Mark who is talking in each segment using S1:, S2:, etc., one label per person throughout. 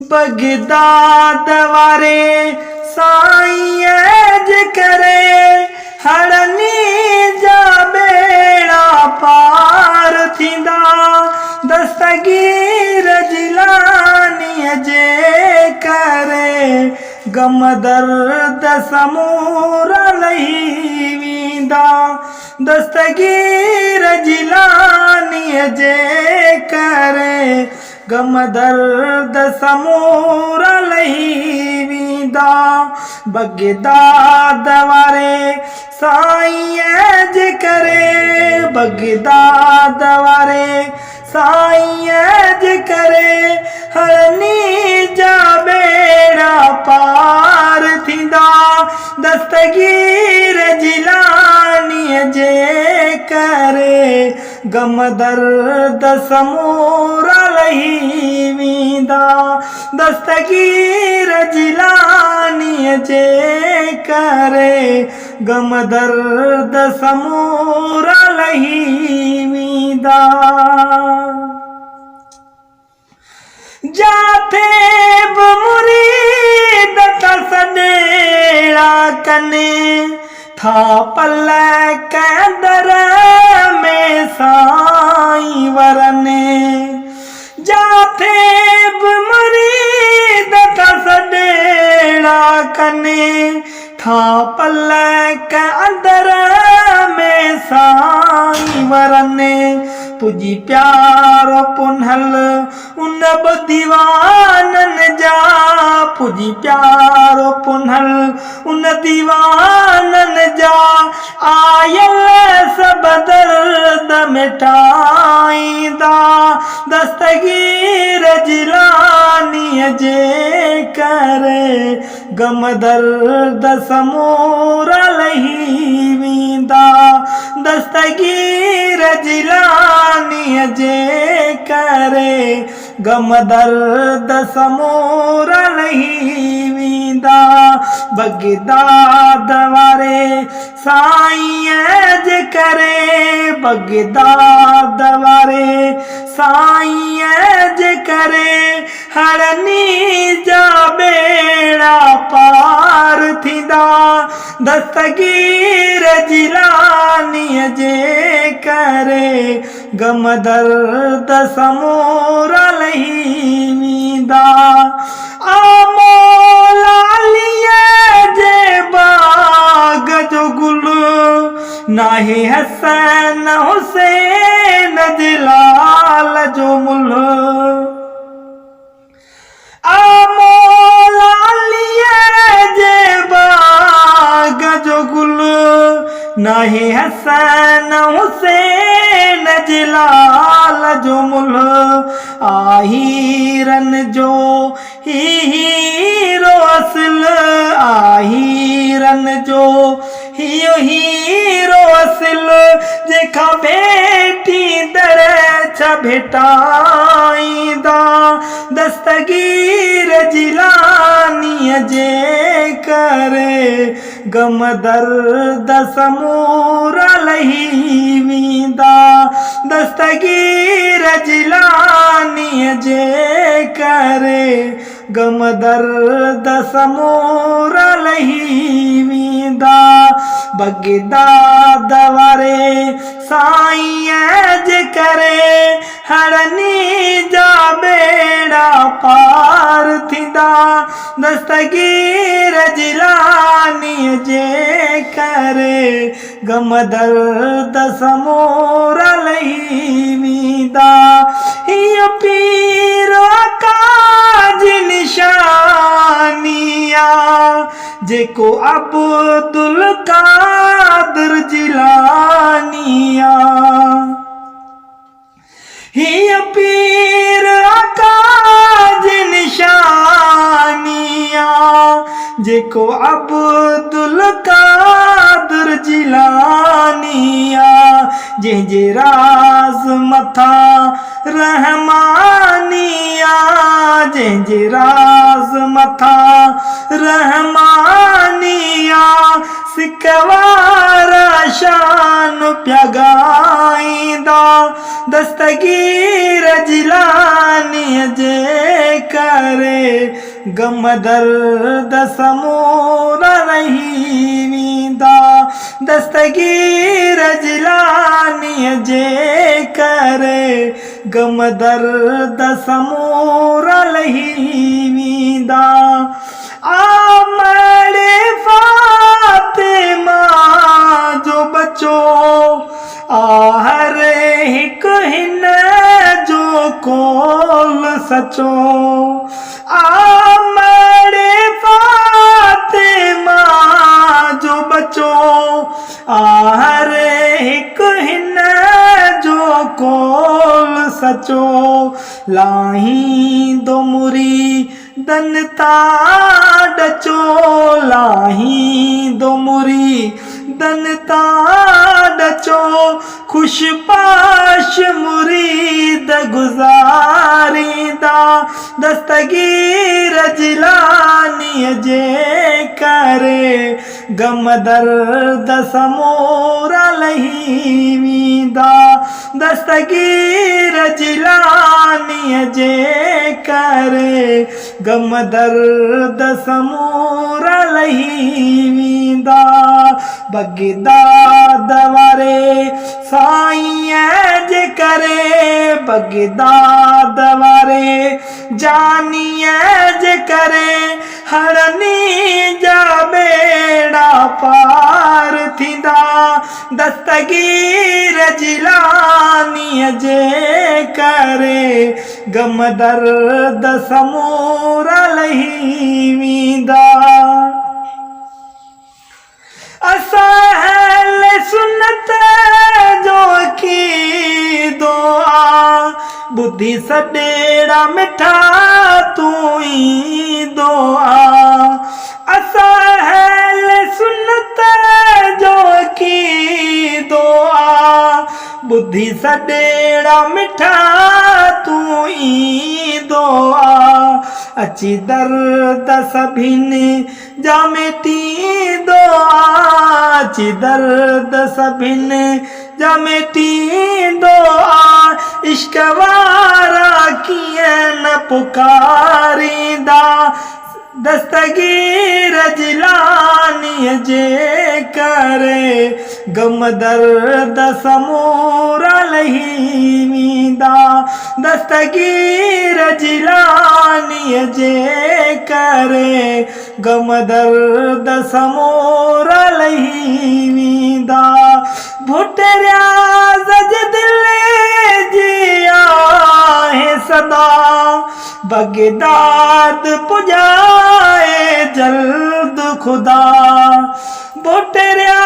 S1: Baghdad वारे साईं अज करे हरनी जा बेड़ा पार थींदा। दस्तगीर जिलानी जे करे गम दर्द समूरा लही वींदा। दस्तगीर जिलानी जे करे गम दर्द समूरा लही वींदा। बगदाद वारे साईं अज करे बगदाद वारे साईं अज करे हरनी जा बेड़ा पार थींदा। दस्तगीर जिलानी जे करे गम दर्द समूरा लही वींदा। दस्तगीर जिलानी जे करे गम दर्द समूरा लही वींदा। जाथे बि मुरीद त सॾेड़ा कने था पल कैदर में साईं वरने। जाथे बि मुरीद त सॾेड़ा कने था पल कैदर में साईं वरने। पुजी प्यारो पुनहल उन दीवानन जा पुजी प्यारो पुनहल उन दीवानन जा आयल सब दर्द मिटाईंदा। दस्तगीर जिलानी जे करे गम दर्द समूरा लही वींदा। दस्तगीर जिलानी जे करे गम दर्द समूरा लही वींदा। बगदाद वारे साईं अज करे बगदाद वारे साईं अज करे हरनी जा बेड़ा पार थींदा। दस्तगीर जिलानी जे करे गम दर्द समूरा लही वींदा। जे बाग जो गुल नाहे हसन हुसैन दिलाल जो मुल। जे बाग जो गुल नाहे हसन हुसैन जिलाल जो मुल। आहीरन जो हीरो असल आहीरन जो हीरो असल जेका बेटी दर छ भेटाईंदा। दस्तगीर जिलानी जे करे गम दर्द समूरा लही वींदा। दस्तगीर जिलानी जे करे गम दर्द समूरा लही वींदा। बगदाद वारे साईं अज करे हरनी जा बेड़ा पार थींदा। दस्तगीर जिलानी जे करे गम दर्द समूरा लही वींदा। हिय पीर काज निशानिया जेको अब्दुल कादिर जिलानिया। हिय पीर काज निशानिया जेको अब्दुल कादिर जिलानिया। जंहिंजे राज़ मथा रहमानिया जंहिंजे राज़ मथा रहमानिया सिकवारा शान पिया ॻाईंदा दस्तगीर जिलानीअ जे करे गम दर्द समूरा रही वेंदा दस्तगीर जिलानीअ जे करे गम दर्द समूरा रही वेंदा आमड़े फातिमा जो बचो हर हिकु हिन जो कोल सचो आमड़े फातिमा जो बचो हर हिकु हिन जो कोल सचो लाहींदो मुरी दनता डचो लाहींदो मुरी दनता डचो खुशपाश मुरीद गुज़ारींदा दस्तगीर जिलानीअ जे करे गम दर्द समूरा लही वेंदा दस्तगीर जिलानीअ जे करे गम दर्द समूरा लही वेंदा बगदाद वारे साईं जे करे बगदाद वारे जानीअ जे करे हरनी जा बेड़ा पार थींदा दस्तगीर जिलानीअ जे करे गम दर्द समूरा लही वेंदा असां सुन्नत जो की दुआ बुद्धि सडेड़ा मिठा तू ई दुआ असां सुन्नत जो की दुआ बुद्धि सडेड़ा मिठा तू ई दुआ अची दर्द सभिनी जा मिटी दुआ अची दर्द सभिनी जा मिटी दुआ इश्क वारा कीअं न पुकारींदा दस्तगीर जिलानीअ जे करे गम दर्द समूरा लही वेंदा दस्तगीर जिलानीअ जे करे गम दर्द समूरा लही वेंदा भुटरिया सज दिल जी आहे सदा बगदाद पुजाए जल्द खुदा भुटरिया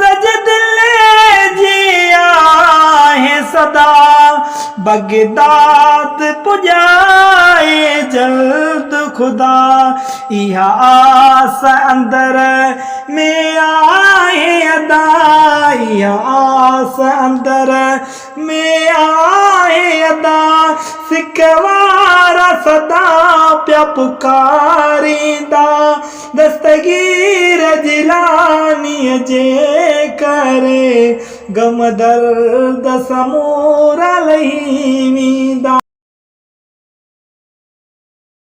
S1: सज दिल जी आहे सदा बगदाद पुजाए जल्द खुदा इहा आस अंदर में आहे अदा इहा आस अंदर में आहे अदा सिकवारा सदा पिया पुकारींदा दस्तगीर जिलानीअ जे करे गम दर्द समूरा लही वेंदा।